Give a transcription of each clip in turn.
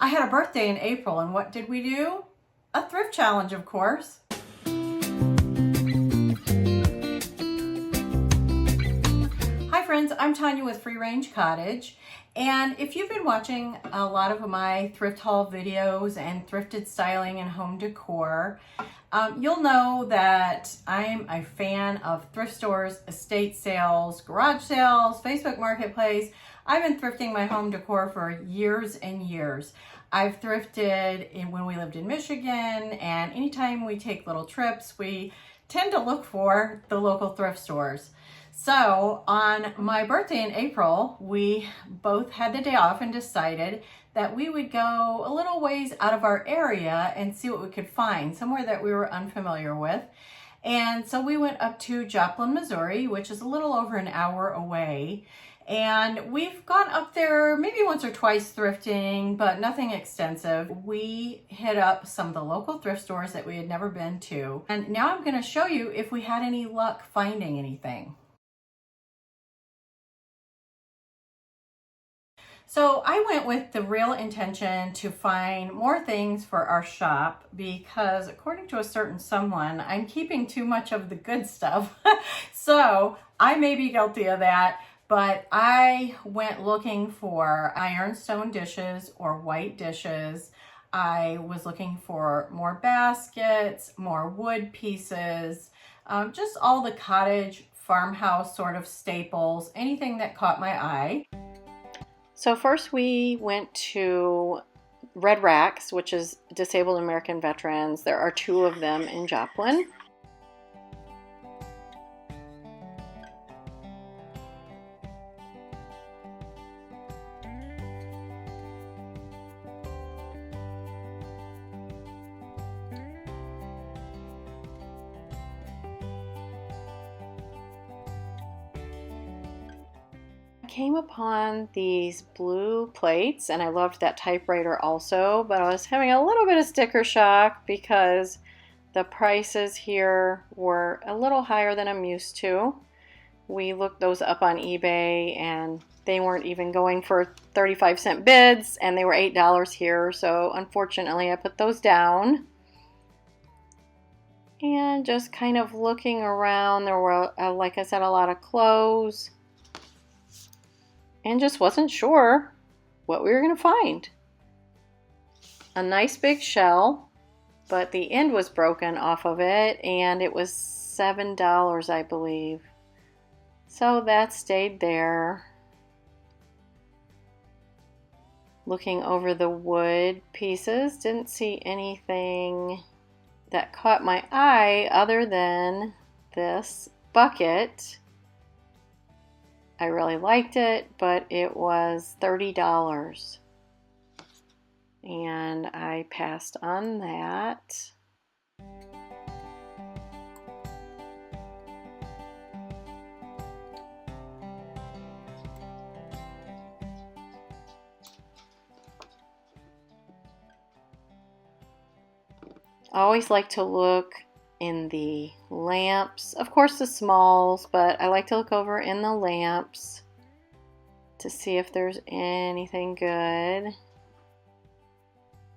I had a birthday in April, and what did we do? A thrift challenge, of course. Hi friends, I'm Tanya with Range Cottage, and if you've been watching a lot of my thrift haul videos and thrifted styling and home decor, you'll know that I'm a fan of thrift stores, estate sales, garage sales, Facebook Marketplace. I've been thrifting my home decor for years and years. I've thrifted when we lived in Michigan, and anytime we take little trips, we tend to look for the local thrift stores. So on my birthday in April, we both had the day off and decided that we would go a little ways out of our area and see what we could find, somewhere that we were unfamiliar with. And so we went up to Joplin, Missouri, which is a little over an hour away. And we've gone up there maybe once or twice thrifting, but nothing extensive. We hit up some of the local thrift stores that we had never been to. And now I'm going to show you if we had any luck finding anything. So I went with the real intention to find more things for our shop because according to a certain someone, I'm keeping too much of the good stuff. So I may be guilty of that, but I went looking for ironstone dishes or white dishes. I was looking for more baskets, more wood pieces, just all the cottage, farmhouse sort of staples, anything that caught my eye. So first we went to Red Racks, which is Disabled American Veterans. There are 2 of them in Joplin. Came upon these blue plates, and I loved that typewriter also, but I was having a little bit of sticker shock because the prices here were a little higher than I'm used to. We looked those up on eBay and they weren't even going for 35-cent bids, and they were $8 here, so unfortunately I put those down. And just kind of looking around, there were, like I said, a lot of clothes. And just wasn't sure what we were going to find. A nice big shell, but the end was broken off of it, and it was $7, I believe. So that stayed there. Looking over the wood pieces, didn't see anything that caught my eye other than this bucket. I really liked it, but it was $30. And I passed on that. I always like to look in the lamps, of course the smalls, but I like to look over in the lamps to see if there's anything good.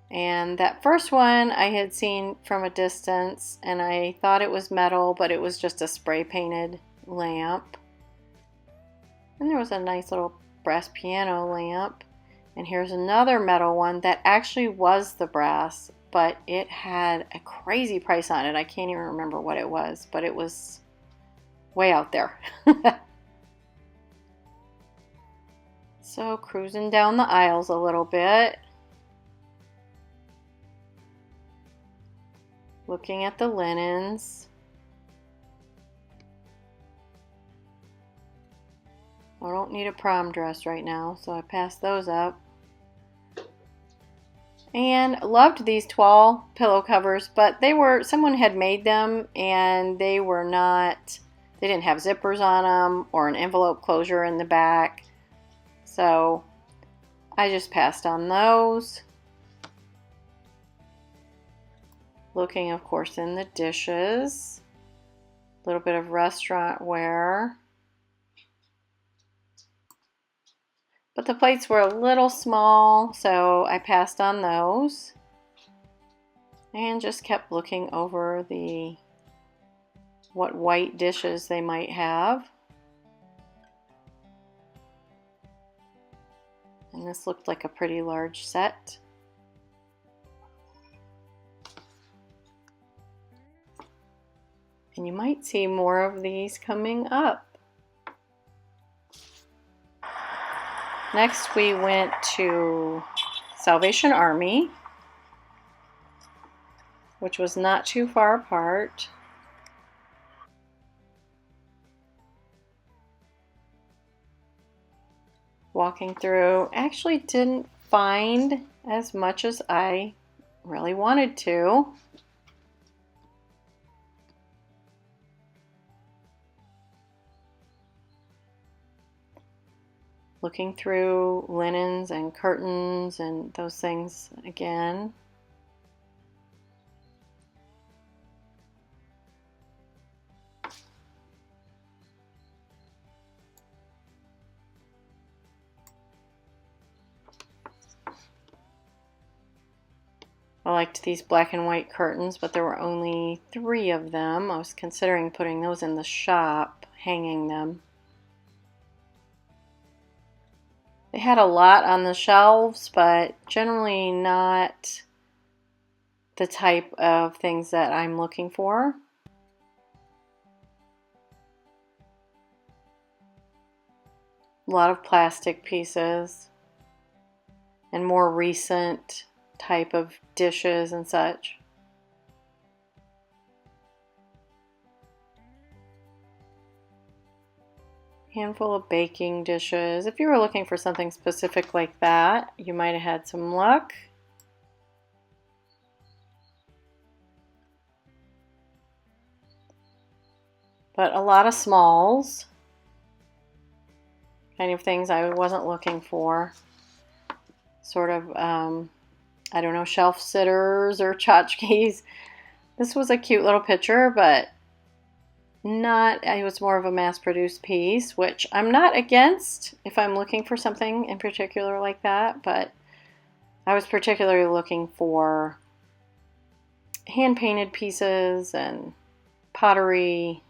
And that first one I had seen from a distance, and I thought it was metal, but it was just a spray painted lamp. And there was a nice little brass piano lamp. And here's another metal one that actually was the brass, but it had a crazy price on it. I can't even remember what it was, but it was way out there. So cruising down the aisles a little bit. Looking at the linens. I don't need a prom dress right now, so I passed those up. And loved these tall pillow covers, but someone had made them and they didn't have zippers on them or an envelope closure in the back. So I just passed on those. Looking, of course, in the dishes. A little bit of restaurant ware. But the plates were a little small, so I passed on those and just kept looking over what white dishes they might have. And this looked like a pretty large set. And you might see more of these coming up. Next we went to Salvation Army, which was not too far apart. Walking through, actually didn't find as much as I really wanted to. Looking through linens and curtains and those things again. I liked these black and white curtains, but there were only 3 of them. I was considering putting those in the shop, hanging them. They had a lot on the shelves, but generally not the type of things that I'm looking for. A lot of plastic pieces and more recent type of dishes and such. Handful of baking dishes. If you were looking for something specific like that, you might have had some luck. But a lot of smalls, kind of things I wasn't looking for. Sort of, I don't know, shelf sitters or tchotchkes. This was a cute little picture, but it was more of a mass-produced piece, which I'm not against if I'm looking for something in particular like that, but I was particularly looking for hand-painted pieces and pottery.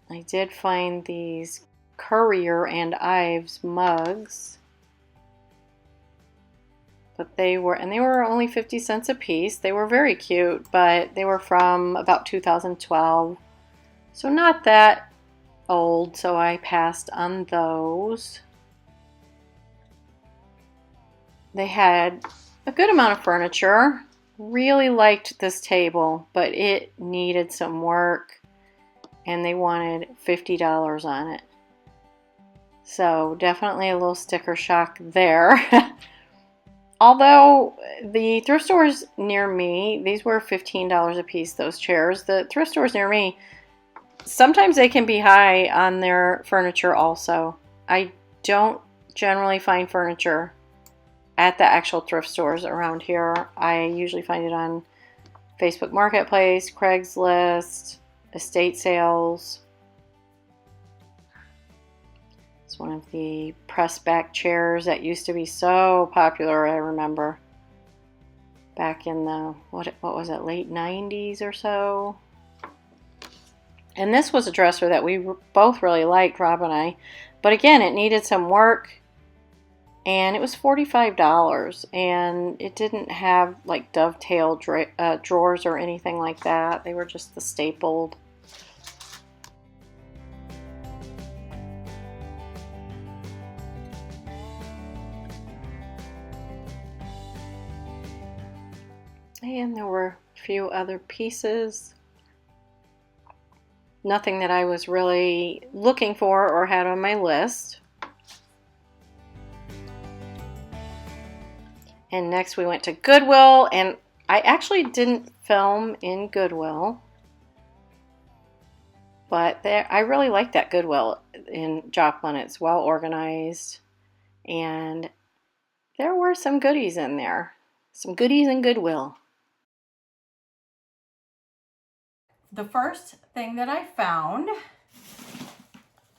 I did find these Currier and Ives mugs. But they were only 50 cents a piece. They were very cute, but they were from about 2012. So not that old, so I passed on those. They had a good amount of furniture. Really liked this table, but it needed some work, and they wanted $50 on it. So definitely a little sticker shock there. Although the thrift stores near me, these were $15 a piece, those chairs. The thrift stores near me, sometimes they can be high on their furniture also. I don't generally find furniture at the actual thrift stores around here. I usually find it on Facebook Marketplace, Craigslist, estate sales. It's one of the press back chairs that used to be so popular, I remember. Back in the, what was it, late 90s or so. And this was a dresser that we both really liked, Rob and I. But again, it needed some work. And it was $45. And it didn't have like dovetail drawers or anything like that. They were just the stapled. And there were a few other pieces. Nothing that I was really looking for or had on my list. And next we went to Goodwill, and I actually didn't film in Goodwill. But I really like that Goodwill in Joplin. It's well organized. And there were some goodies in there. Some goodies in Goodwill. the first thing that I found,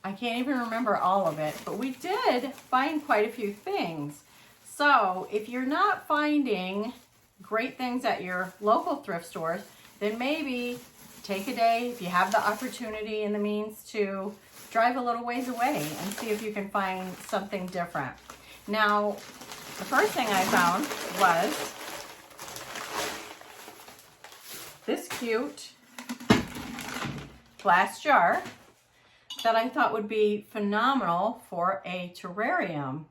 I can't even remember all of it, but we did find quite a few things. So if you're not finding great things at your local thrift stores, then maybe take a day, if you have the opportunity and the means, to drive a little ways away and see if you can find something different. Now, the first thing I found was this cute glass jar that I thought would be phenomenal for a terrarium.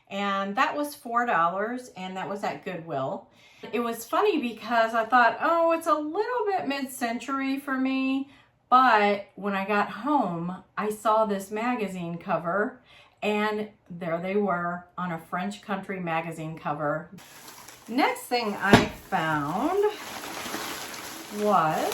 And that was $4, and that was at Goodwill. It was funny because I thought, oh, it's a little bit mid-century for me, but when I got home, I saw this magazine cover, and there they were on a French country magazine cover. Next thing I found was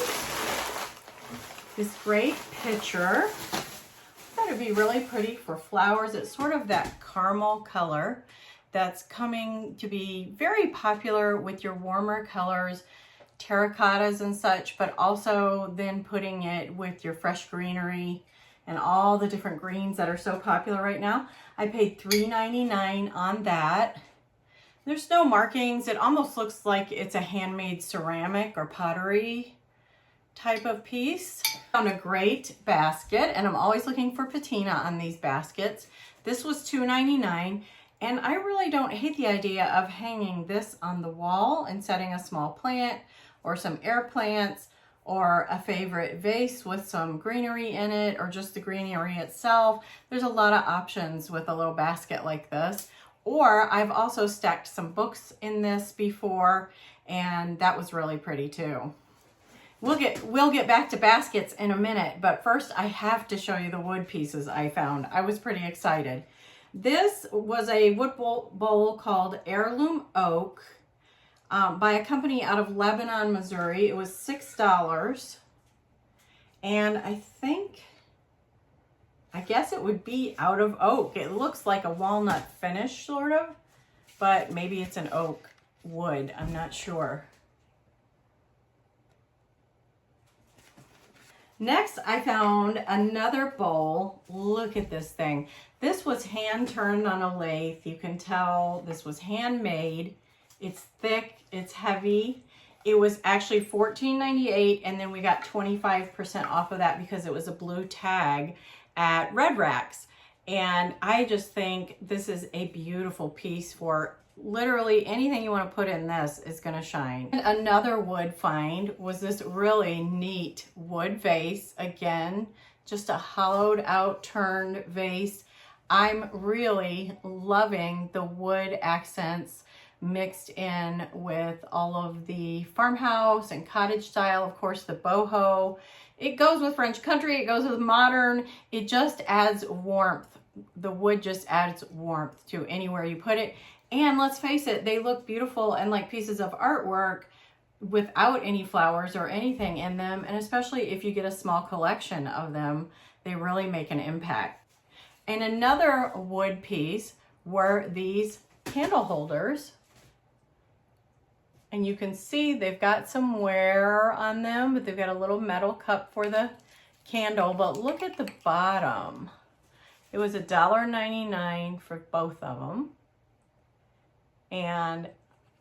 this great pitcher. I thought it'd be really pretty for flowers. It's sort of that caramel color that's coming to be very popular with your warmer colors, terracottas and such, but also then putting it with your fresh greenery and all the different greens that are so popular right now. I paid $3.99 on that. There's no markings. It almost looks like it's a handmade ceramic or pottery type of piece. Found a great basket, and I'm always looking for patina on these baskets. This was $2.99, and I really don't hate the idea of hanging this on the wall and setting a small plant or some air plants or a favorite vase with some greenery in it, or just the greenery itself. There's a lot of options with a little basket like this. Or I've also stacked some books in this before, and that was really pretty too. We'll get back to baskets in a minute, but first I have to show you the wood pieces I found. I was pretty excited. This was a wood bowl called Heirloom Oak by a company out of Lebanon, Missouri. It was $6, and I guess it would be out of oak. It looks like a walnut finish sort of, but maybe it's an oak wood. I'm not sure. Next, I found another bowl. Look at this thing. This was hand turned on a lathe. You can tell this was handmade. It's thick, it's heavy. It was actually $14.98, and then we got 25% off of that because it was a blue tag at Red Racks. And I just think this is a beautiful piece for literally anything you want to put in. This is going to shine. And another wood find was this really neat wood vase. Again, just a hollowed out turned vase. I'm really loving the wood accents mixed in with all of the farmhouse and cottage style. Of course, the boho. It goes with French country. It goes with modern. It just adds warmth. The wood just adds warmth to anywhere you put it. And let's face it, they look beautiful and like pieces of artwork without any flowers or anything in them. And especially if you get a small collection of them, they really make an impact. And another wood piece were these candle holders. And you can see they've got some wear on them, but they've got a little metal cup for the candle. But look at the bottom. It was $1.99 for both of them. And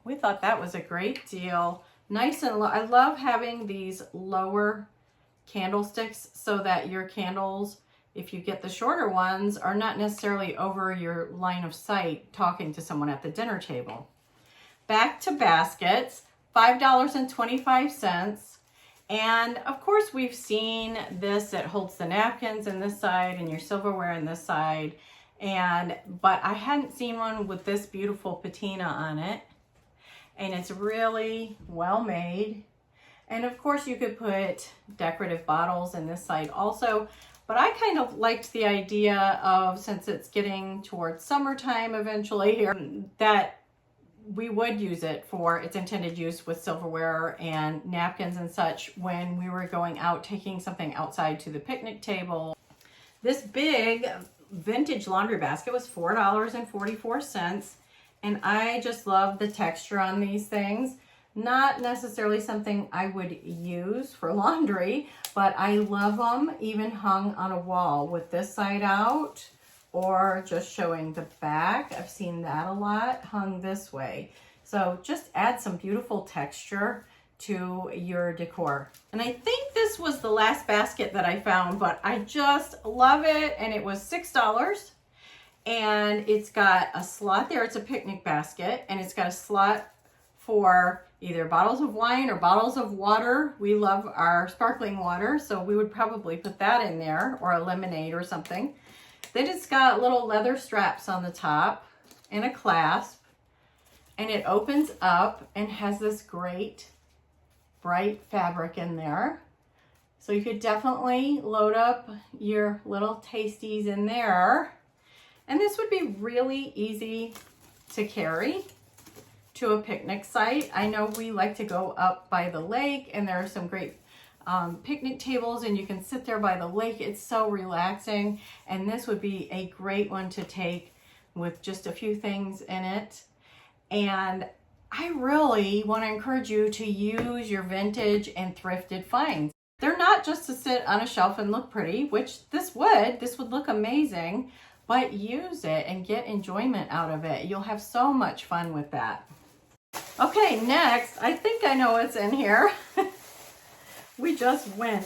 we thought that was a great deal. Nice and low. I love having these lower candlesticks so that your candles, if you get the shorter ones, are not necessarily over your line of sight talking to someone at the dinner table. Back to baskets, $5.25. And of course we've seen this that holds the napkins in this side and your silverware in this side. But I hadn't seen one with this beautiful patina on it. And it's really well made. And of course you could put decorative bottles in this side also. But I kind of liked the idea of, since it's getting towards summertime eventually here, that we would use it for its intended use with silverware and napkins and such when we were going out, taking something outside to the picnic table. This big vintage laundry basket was $4.44, and I just love the texture on these things. Not necessarily something I would use for laundry, but I love them even hung on a wall with this side out or just showing the back. I've seen that a lot hung this way. So just add some beautiful texture to your decor. And I think this was the last basket that I found, but I just love it. And it was $6. And it's got a slot there. It's a picnic basket, and it's got a slot for either bottles of wine or bottles of water. We love our sparkling water, so we would probably put that in there, or a lemonade or something. Then it's got little leather straps on the top and a clasp, and it opens up and has this great bright fabric in there. So you could definitely load up your little tasties in there. And this would be really easy to carry to a picnic site. I know we like to go up by the lake, and there are some great picnic tables, and you can sit there by the lake. It's so relaxing, and this would be a great one to take with just a few things in it. And I really want to encourage you to use your vintage and thrifted finds. They're not just to sit on a shelf and look pretty, which this would look amazing, but use it and get enjoyment out of it. You'll have so much fun with that. Okay, next, I think I know what's in here. We just went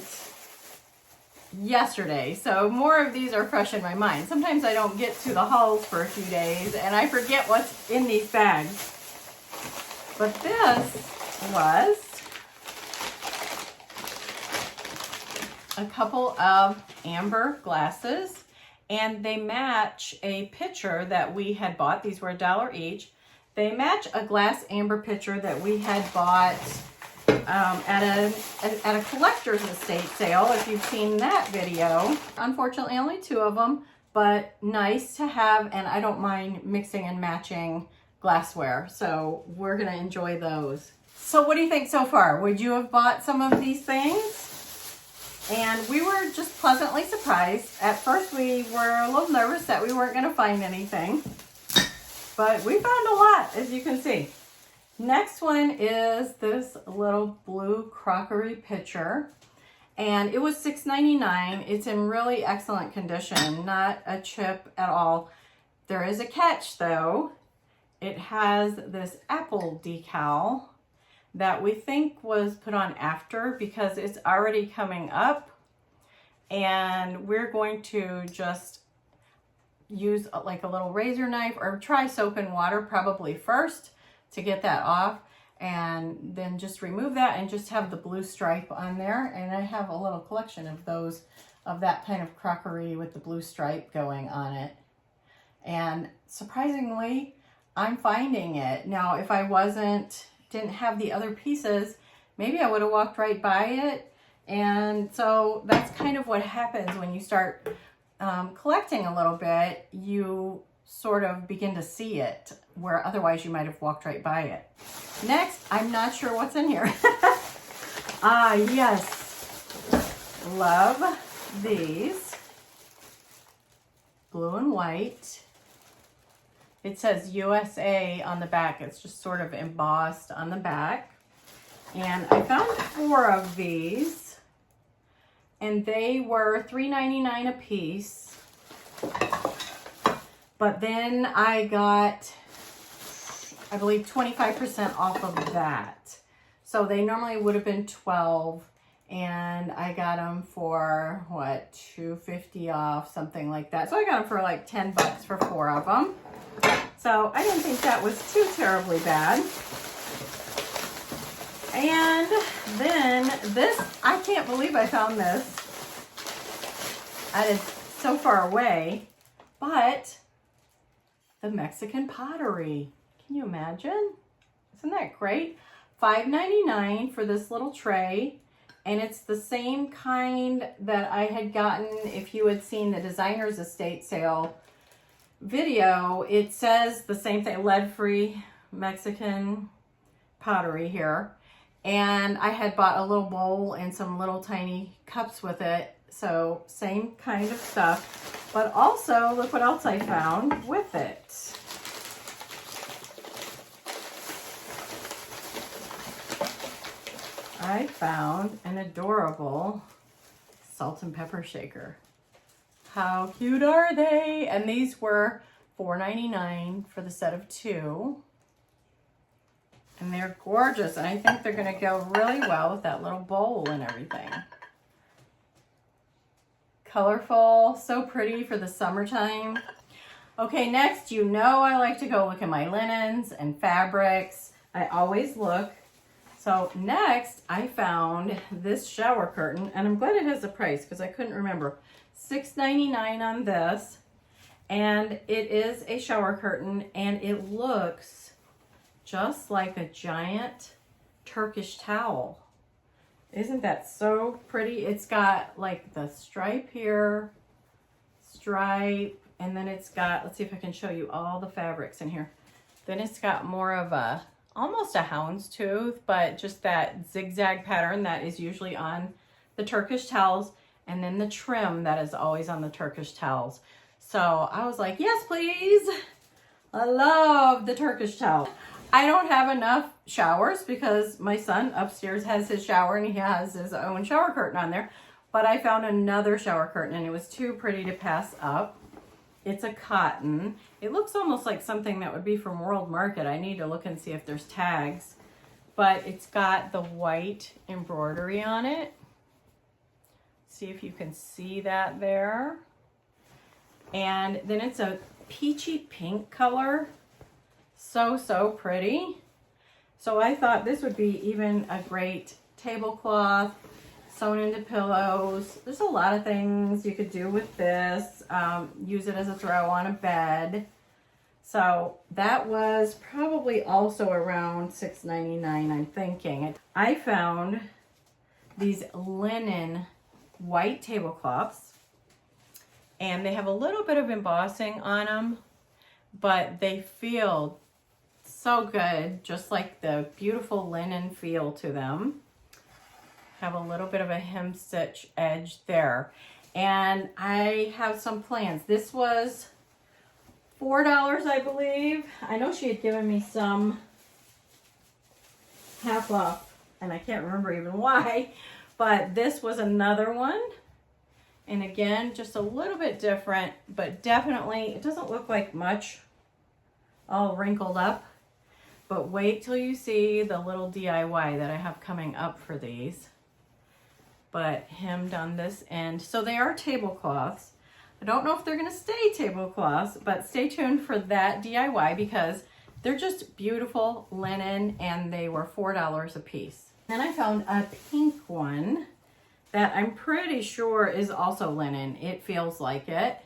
yesterday, so more of these are fresh in my mind. Sometimes I don't get to the hauls for a few days and I forget what's in these bags. But this was a couple of amber glasses, and they match a pitcher that we had bought. These were $1 each. They match a glass amber pitcher that we had bought at a collector's estate sale, if you've seen that video. Unfortunately, only 2 of them, but nice to have, and I don't mind mixing and matching glassware, so we're gonna enjoy those. So what do you think so far? Would you have bought some of these things? And we were just pleasantly surprised. At first we were a little nervous that we weren't gonna find anything, but we found a lot, as you can see. Next one is this little blue crockery pitcher, and it was $6.99. It's in really excellent condition, not a chip at all. There is a catch though. It has this apple decal that we think was put on after because it's already coming up, and we're going to just use like a little razor knife or try soap and water probably first to get that off, and then just remove that and just have the blue stripe on there. And I have a little collection of those, of that kind of crockery with the blue stripe going on it. And surprisingly, I'm finding it. Now, if I didn't have the other pieces, maybe I would have walked right by it. And so that's kind of what happens when you start collecting a little bit. You sort of begin to see it where otherwise you might have walked right by it. Next, I'm not sure what's in here. Ah, yes. Love these. Blue and white. It says USA on the back. It's just sort of embossed on the back. And I found 4 of these, and they were $3.99 a piece. But then I got, I believe, 25% off of that. So they normally would have been $12, and I got them for, what, $2.50 off, something like that. So I got them for like $10 for 4 of them. So I didn't think that was too terribly bad. And then this, I can't believe I found this. It's so far away, but the Mexican pottery. Can you imagine? Isn't that great? $5.99 for this little tray. And it's the same kind that I had gotten if you had seen the designer's estate sale video. It says the same thing, lead-free Mexican pottery here. And I had bought a little bowl and some little tiny cups with it. So same kind of stuff. But also, look what else I found with it. I found an adorable salt and pepper shaker. How cute are they? And these were $4.99 for the set of 2. And they're gorgeous. And I think they're going to go really well with that little bowl and everything. Colorful, so pretty for the summertime. Okay, next, you know I like to go look at my linens and fabrics. I always look. So next, I found this shower curtain, and I'm glad it has a price because I couldn't remember. $6.99 on this, and it is a shower curtain, and it looks just like a giant Turkish towel. Isn't that so pretty? It's got like the stripe here, and then it's got, let's see if I can show you all the fabrics in here. Then it's got more of a, almost a houndstooth, but just that zigzag pattern that is usually on the Turkish towels, and then the trim that is always on the Turkish towels. So I was like, yes, please. I love the Turkish towel. I don't have enough showers because my son upstairs has his shower and he has his own shower curtain on there. But I found another shower curtain and it was too pretty to pass up. It's a cotton. It looks almost like something that would be from World Market. I need to look and see if there's tags. But it's got the white embroidery on it. See if you can see that there. And then it's a peachy pink color. So pretty. So I thought this would be even a great tablecloth, sewn into pillows. There's a lot of things you could do with this. Use it as a throw on a bed. So that was probably also around $6.99, I'm thinking. I found these linen white tablecloths, and they have a little bit of embossing on them, but they feel so good, just like the beautiful linen feel to them. Have a little bit of a hem stitch edge there. And I have some plans. This was $4, I believe. I know she had given me some half off, and I can't remember even why, but this was another one. And again, just a little bit different, but definitely, it doesn't look like much all wrinkled up. But wait till you see the little DIY that I have coming up for these. But hemmed on this end. So they are tablecloths. I don't know if they're going to stay tablecloths, but stay tuned for that DIY because they're just beautiful linen and they were $4 a piece. Then I found a pink one that I'm pretty sure is also linen. It feels like it,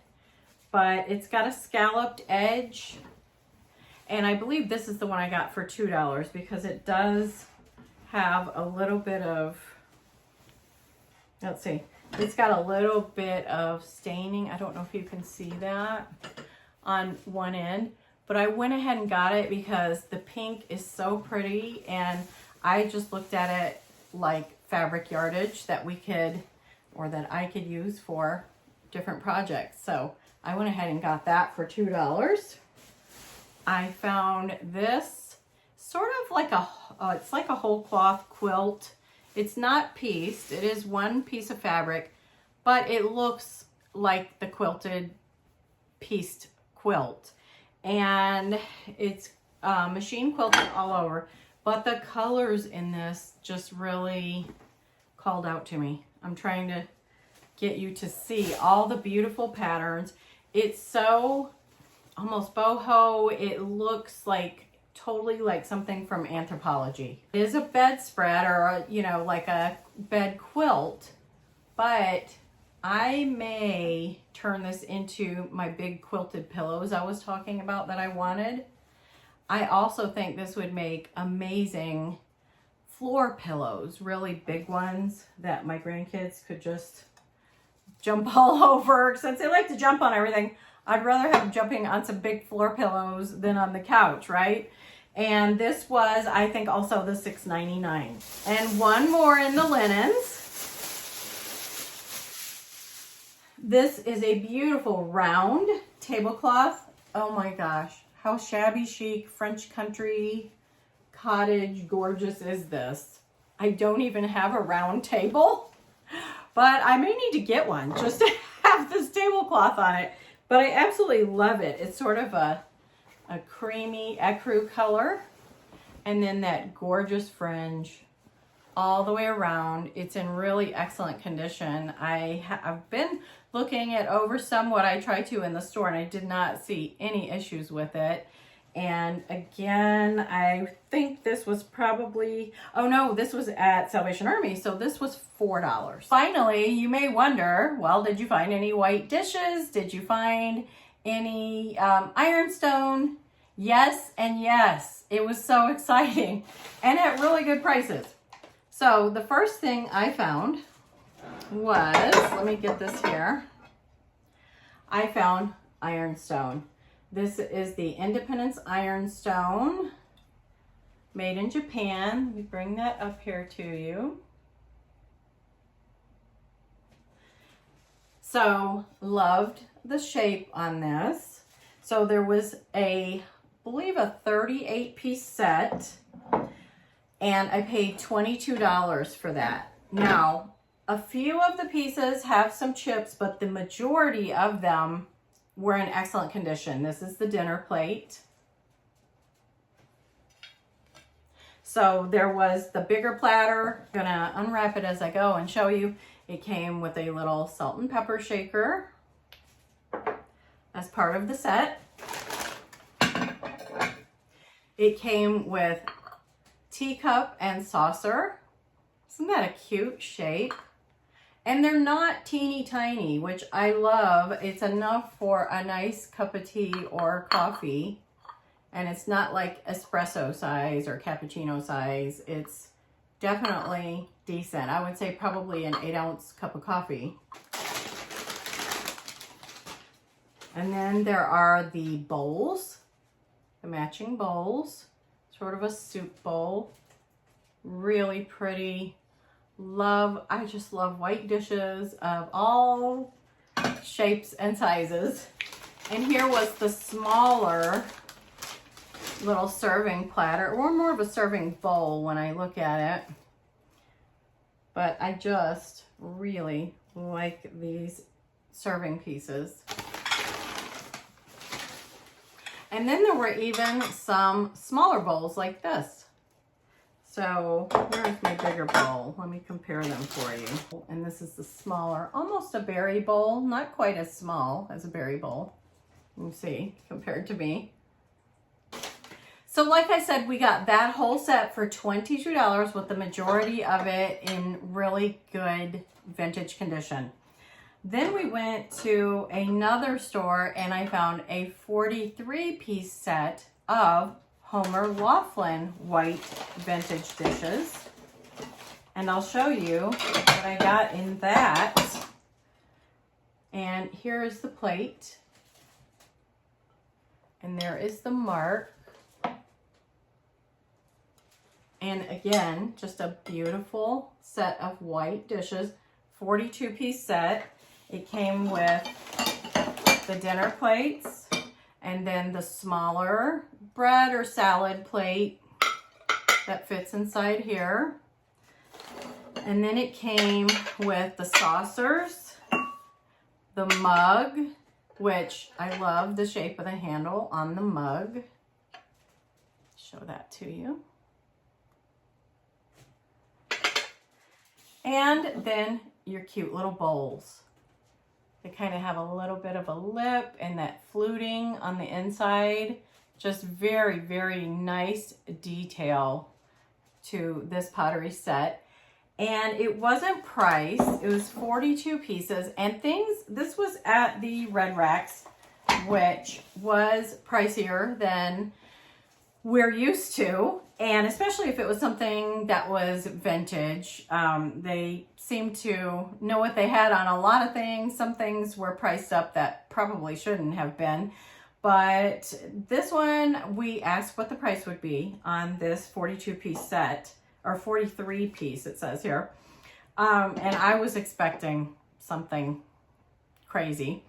but it's got a scalloped edge. And I believe this is the one I got for $2 because it does have a little bit of, let's see, it's got a little bit of staining. I don't know if you can see that on one end, but I went ahead and got it because the pink is so pretty and I just looked at it like fabric yardage that we could, or that I could use for different projects. So I went ahead and got that for $2. I found this sort of like a, it's like a whole cloth quilt. It's not pieced. It is one piece of fabric, but it looks like the quilted pieced quilt. And it's machine quilted all over, but the colors in this just really called out to me. I'm trying to get you to see all the beautiful patterns. It's so almost boho. It looks like totally like something from Anthropologie. It is a bedspread or a, you know, like a bed quilt, but I may turn this into my big quilted pillows I was talking about that I wanted. I also think this would make amazing floor pillows, really big ones that my grandkids could just jump all over. Since they like to jump on everything, I'd rather have them jumping on some big floor pillows than on the couch, right? And this was, I think, also the $6.99. And one more in the linens. This is a beautiful round tablecloth. Oh my gosh, how shabby chic, French country, cottage, gorgeous is this? I don't even have a round table, but I may need to get one just to have this tablecloth on it. But I absolutely love it. It's sort of a creamy ecru color, and then that gorgeous fringe all the way around. It's in really excellent condition. I've been looking it over somewhat. I tried to in the store and I did not see any issues with it. And again, I think this was probably, oh no, this was at Salvation Army, so this was $4. Finally, you may wonder, well, did you find any white dishes? Did you find any ironstone? Yes and yes. It was so exciting and at really good prices. So the first thing I found was, let me get this here. I found ironstone. This is the Independence Ironstone, made in Japan. Let me bring that up here to you. So, loved the shape on this. So there was I believe a 38-piece set, and I paid $22 for that. Now, a few of the pieces have some chips, but the majority of them were in excellent condition. This is the dinner plate. So there was the bigger platter. I'm gonna unwrap it as I go and show you. It came with a little salt and pepper shaker as part of the set. It came with teacup and saucer. Isn't that a cute shape? And they're not teeny tiny, which I love. It's enough for a nice cup of tea or coffee. And it's not like espresso size or cappuccino size. It's definitely decent. I would say probably an 8-ounce cup of coffee. And then there are the bowls, the matching bowls, sort of a soup bowl. Really pretty. I just love white dishes of all shapes and sizes. And here was the smaller little serving platter, or more of a serving bowl when I look at it. But I just really like these serving pieces. And then there were even some smaller bowls like this. So here's my bigger bowl. Let me compare them for you. And this is the smaller, almost a berry bowl, not quite as small as a berry bowl. You see, compared to me. So like I said, we got that whole set for $22 with the majority of it in really good vintage condition. Then we went to another store and I found a 43-piece set of Homer Laughlin white vintage dishes. And I'll show you what I got in that. And here is the plate. And there is the mark. And again, just a beautiful set of white dishes, 42-piece set. It came with the dinner plates and then the smaller bread or salad plate that fits inside here. And then it came with the saucers, the mug, which I love the shape of the handle on the mug. Show that to you. And then your cute little bowls. They kind of have a little bit of a lip and that fluting on the inside. Just very, very nice detail to this pottery set. And it wasn't priced. It was 42 pieces and things. This was at the Red Racks, which was pricier than we're used to. And especially if it was something that was vintage, they seemed to know what they had on a lot of things. Some things were priced up that probably shouldn't have been. But this one, we asked what the price would be on this 42-piece set, or 43-piece it says here. And I was expecting something crazy.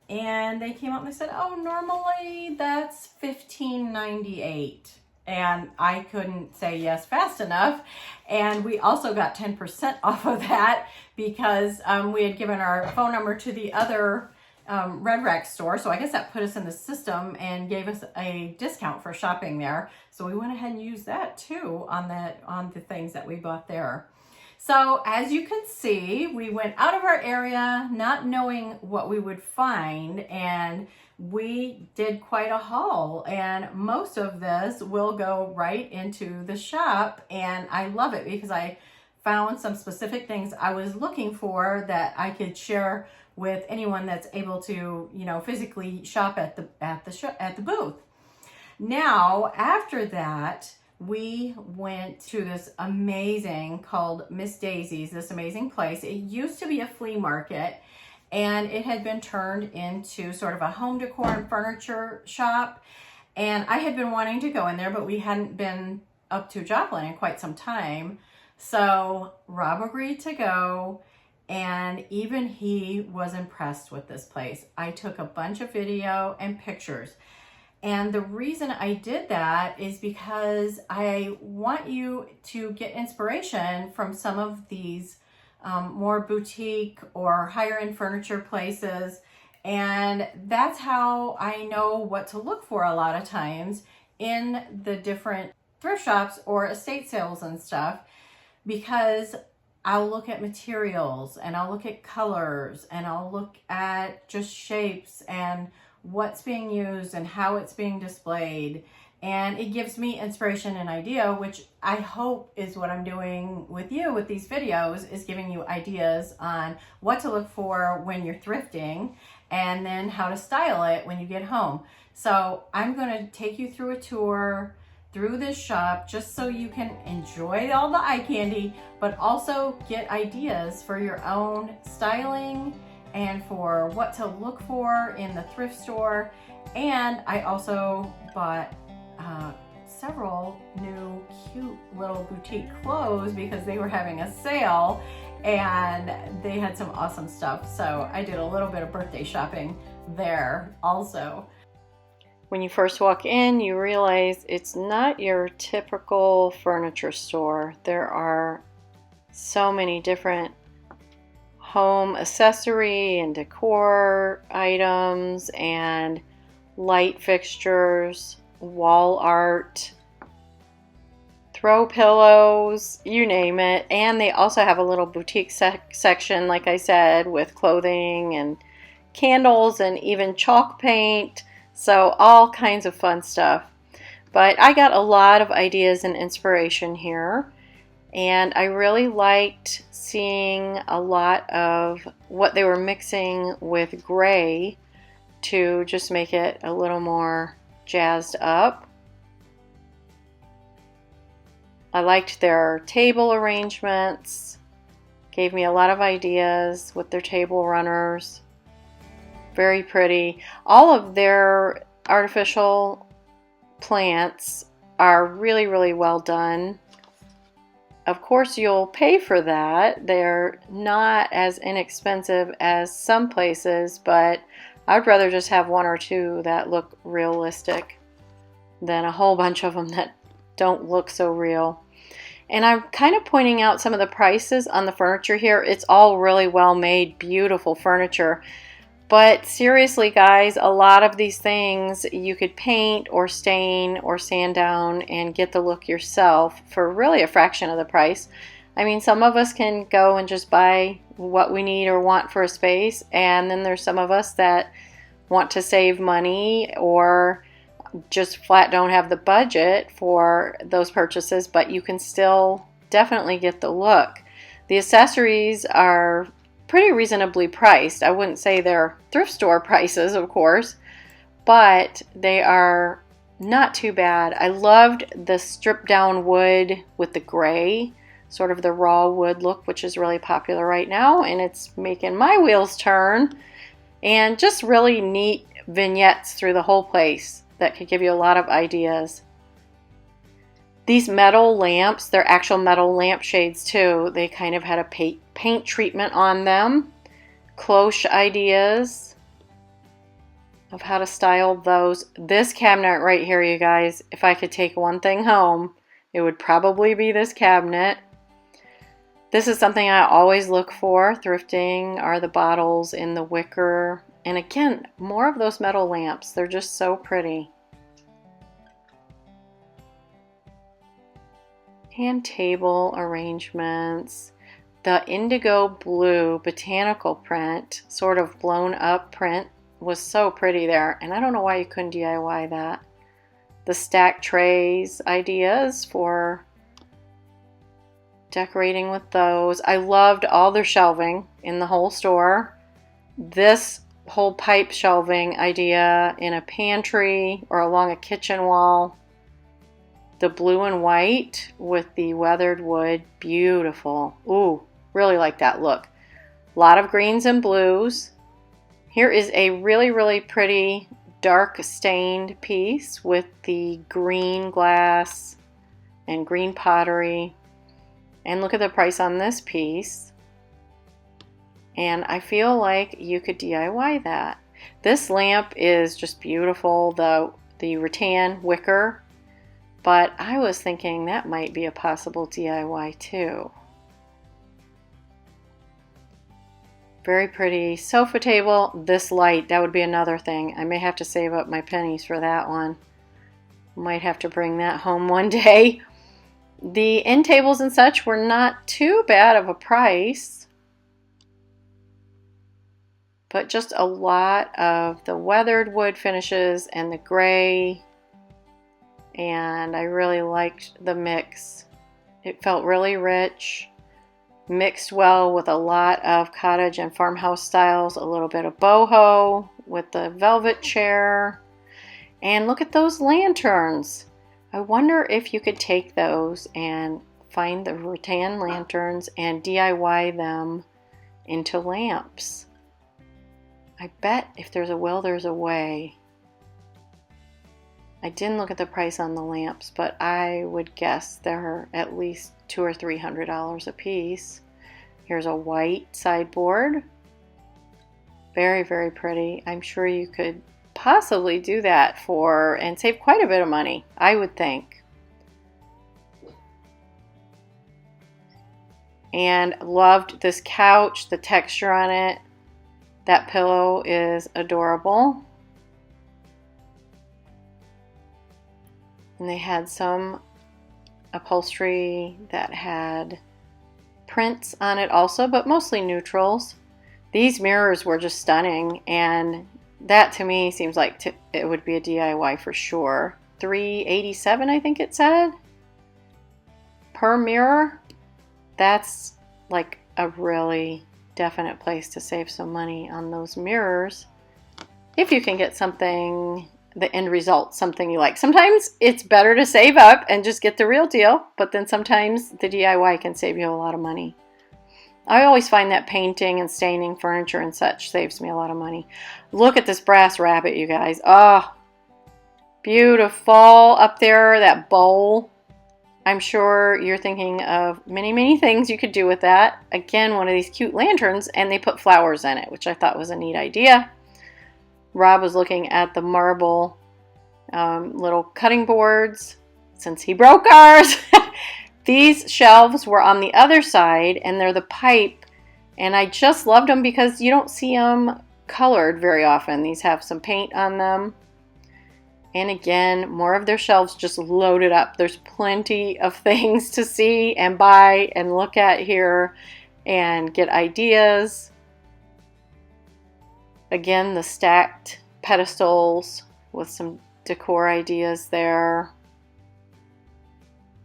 And they came out and they said, oh, normally that's $15.98. and I couldn't say yes fast enough. And we also got 10% off of that because we had given our phone number to the other Red Rack store. So I guess that put us in the system and gave us a discount for shopping there. So we went ahead and used that too on the things that we bought there. So as you can see, we went out of our area not knowing what we would find, and we did quite a haul, and most of this will go right into the shop. And I love it because I found some specific things I was looking for that I could share with anyone that's able to, you know, physically shop at the booth. Now, after that, we went to this amazing called Miss Daisy's, this amazing place. It used to be a flea market, and it had been turned into sort of a home decor and furniture shop. And I had been wanting to go in there, but we hadn't been up to Joplin in quite some time. So Rob agreed to go, and even he was impressed with this place. I took a bunch of video and pictures. And the reason I did that is because I want you to get inspiration from some of these more boutique or higher end furniture places. And that's how I know what to look for a lot of times in the different thrift shops or estate sales and stuff, because I'll look at materials and I'll look at colors and I'll look at just shapes and what's being used and how it's being displayed. And it gives me inspiration and idea, which I hope is what I'm doing with you with these videos, is giving you ideas on what to look for when you're thrifting and then how to style it when you get home. So I'm going to take you through a tour through this shop just so you can enjoy all the eye candy, but also get ideas for your own styling and for what to look for in the thrift store. And I also bought several new cute little boutique clothes because they were having a sale and they had some awesome stuff. So I did a little bit of birthday shopping there also. When you first walk in, you realize it's not your typical furniture store. There are so many different home accessory and decor items and light fixtures, wall art, throw pillows, you name it. And they also have a little boutique section, like I said, with clothing and candles and even chalk paint. So all kinds of fun stuff. But I got a lot of ideas and inspiration here. And I really liked seeing a lot of what they were mixing with gray to just make it a little more jazzed up. I liked their table arrangements. Gave me a lot of ideas with their table runners. Very pretty. All of their artificial plants are really, really well done. Of course, you'll pay for that. They're not as inexpensive as some places, but I'd rather just have one or two that look realistic than a whole bunch of them that don't look so real. And I'm kind of pointing out some of the prices on the furniture here. It's all really well made, beautiful furniture. But seriously, guys, a lot of these things you could paint or stain or sand down and get the look yourself for really a fraction of the price. I mean, some of us can go and just buy what we need or want for a space, and then there's some of us that want to save money or just flat don't have the budget for those purchases, but you can still definitely get the look. The accessories are pretty reasonably priced. I wouldn't say they're thrift store prices, of course, but they are not too bad. I loved the stripped down wood with the gray, sort of the raw wood look, which is really popular right now, and it's making my wheels turn. And just really neat vignettes through the whole place that could give you a lot of ideas. These metal lamps, they're actual metal lampshades too. They kind of had a paint treatment on them. Cloche ideas. of how to style those. This cabinet right here, you guys, if I could take one thing home, it would probably be this cabinet. This is something I always look for thrifting, are the bottles in the wicker. And again, more of those metal lamps. They're just so pretty. And table arrangements. The indigo blue botanical print, sort of blown up print, was so pretty there. And I don't know why you couldn't DIY that. The stack trays ideas for decorating with those. I loved all their shelving in the whole store. This whole pipe shelving idea in a pantry or along a kitchen wall. The blue and white with the weathered wood, beautiful. Ooh, really like that look. A lot of greens and blues. Here is a really, really pretty dark stained piece with the green glass and green pottery. And look at the price on this piece. And I feel like you could DIY that. This lamp is just beautiful, the rattan wicker. But I was thinking that might be a possible DIY too. Very pretty sofa table. This light, that would be another thing. I may have to save up my pennies for that one. Might have to bring that home one day. The end tables and such were not too bad of a price, but just a lot of the weathered wood finishes and the gray, and I really liked the mix. It felt really rich, mixed well with a lot of cottage and farmhouse styles, a little bit of boho with the velvet chair, and look at those lanterns. I wonder if you could take those and find the rattan lanterns and DIY them into lamps. I bet if there's a will, there's a way. I didn't look at the price on the lamps, but I would guess they're at least $200 or $300 a piece. Here's a white sideboard. Very, very pretty. I'm sure you could possibly do that for and save quite a bit of money, I would think. And loved this couch, the texture on it. That pillow is adorable. And they had some upholstery that had prints on it also, but mostly neutrals. These mirrors were just stunning, and that to me seems like it would be a DIY for sure. $387, I think it said, per mirror. That's like a really definite place to save some money on those mirrors. If you can get something, the end result, something you like. Sometimes it's better to save up and just get the real deal, but then sometimes the DIY can save you a lot of money. I always find that painting and staining furniture and such saves me a lot of money. Look at this brass rabbit, you guys. Oh, beautiful up there, that bowl. I'm sure you're thinking of many, many things you could do with that. Again, one of these cute lanterns, and they put flowers in it, which I thought was a neat idea. Rob was looking at the marble little cutting boards since he broke ours. These shelves were on the other side, and they're the pipe, and I just loved them because you don't see them colored very often. These have some paint on them. And again, more of their shelves just loaded up. There's plenty of things to see and buy and look at here and get ideas. Again, the stacked pedestals with some decor ideas there.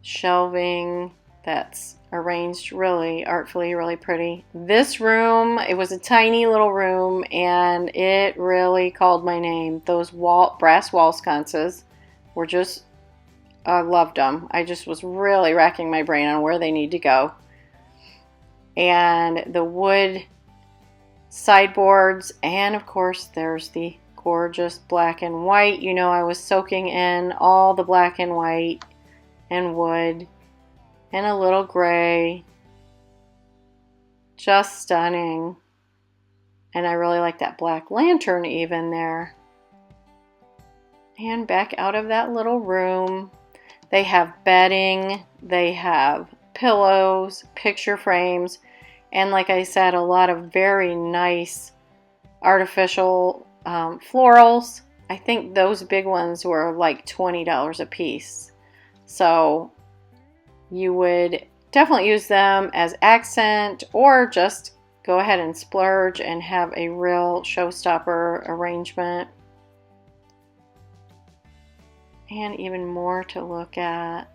Shelving that's arranged really artfully, really pretty. This room, it was a tiny little room, and it really called my name. Those brass wall sconces were just, I loved them. I just was really racking my brain on where they need to go. And the wood sideboards, and of course there's the gorgeous black and white. You know, I was soaking in all the black and white and wood and a little gray. Just stunning. And I really like that black lantern even there. And back out of that little room, they have bedding, they have pillows, picture frames, and like I said, a lot of very nice artificial florals. I think those big ones were like $20 a piece. So you would definitely use them as accent, or just go ahead and splurge and have a real showstopper arrangement. And even more to look at.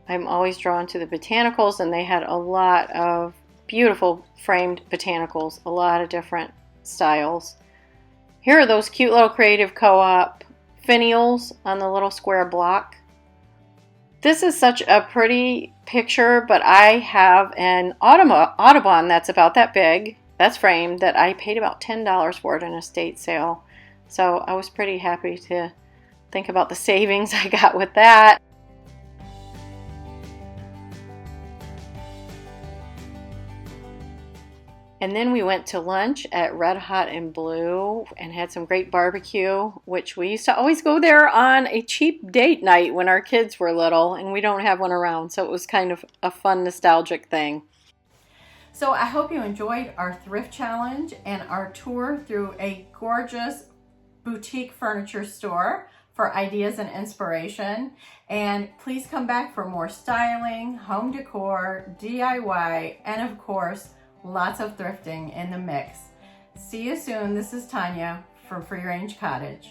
I'm always drawn to the botanicals, and they had a lot of beautiful framed botanicals, a lot of different styles. Here are those cute little Creative Co-op finials on the little square block. This is such a pretty picture, but I have an Audubon that's about that big, that's framed, that I paid about $10 for it in a estate sale. So I was pretty happy to think about the savings I got with that. And then we went to lunch at Red Hot and Blue and had some great barbecue, which we used to always go there on a cheap date night when our kids were little, and we don't have one around, so it was kind of a fun nostalgic thing. So I hope you enjoyed our thrift challenge and our tour through a gorgeous boutique furniture store for ideas and inspiration. And please come back for more styling, home decor, DIY, and of course, lots of thrifting in the mix. See you soon. This is Tanya from Free Range Cottage.